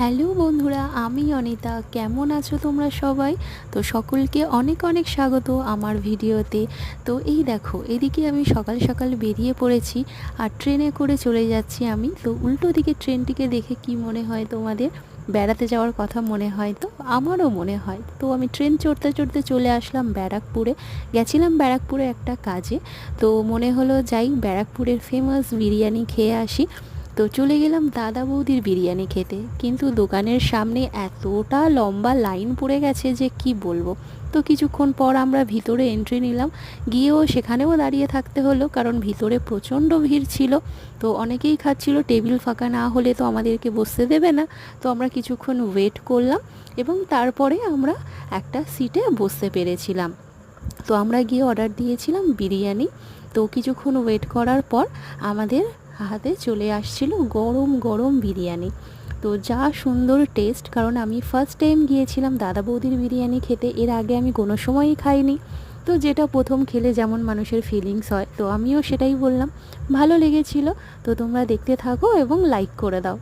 Hello বন্ধুরা, আমি অনিতা। কেমন আছো তোমরা সবাই? তো সকলকে অনেক অনেক স্বাগত আমার ভিডিওতে। তো এই দেখো, এদিকে আমি সকাল সকাল বেরিয়ে পড়েছি আর ট্রেনে করে চলে যাচ্ছি আমি। তো উল্টো দিকে ট্রেনটিকে দেখে কি মনে হয় তোমাদের? বেড়াতে যাওয়ার কথা মনে হয়? তো আমারও মনে হয়। তো আমি ট্রেন চড়তে চড়তে চলে আসলাম ব্যারাকপুরে। গেছিলাম ব্যারাকপুরে একটা কাজে। তো মনে হলো যাই ব্যারাকপুরের ফেমাস বিরিয়ানি খেয়ে আসি। তো চলে গেলাম দাদা বৌদির বিরিয়ানি খেতে, কিন্তু দোকানের সামনে এতটা লম্বা লাইন পড়ে গেছে যে কি বলবো। তো কিছুক্ষণ পর আমরা ভিতরে এন্ট্রি নিলাম, গিয়েও সেখানেও দাঁড়িয়ে থাকতে হলো, কারণ ভিতরে প্রচণ্ড ভিড় ছিল। তো অনেকেই খাচ্ছিল, টেবিল ফাঁকা না হলে তো আমাদেরকে বসতে দেবে না। তো আমরা কিছুক্ষণ ওয়েট করলাম এবং তারপরে আমরা একটা সিটে বসতে পেরেছিলাম। তো আমরা গিয়ে অর্ডার দিয়েছিলাম বিরিয়ানি। তো কিছুক্ষণ ওয়েট করার পর আমাদের হাতে চলে আসছিল গরম গরম বিরিয়ানি। তো যা সুন্দর টেস্ট, কারণ আমি ফার্স্ট টাইম গিয়েছিলাম দাদা বৌদির বিরিয়ানি খেতে, এর আগে আমি কোনো সময়ই খাইনি। তো যেটা প্রথম খেলে যেমন মানুষের ফিলিংস হয়, তো আমিও সেটাই বললাম। ভালো লেগেছিল। তো তোমরা দেখতে থাকো এবং লাইক করে দাও।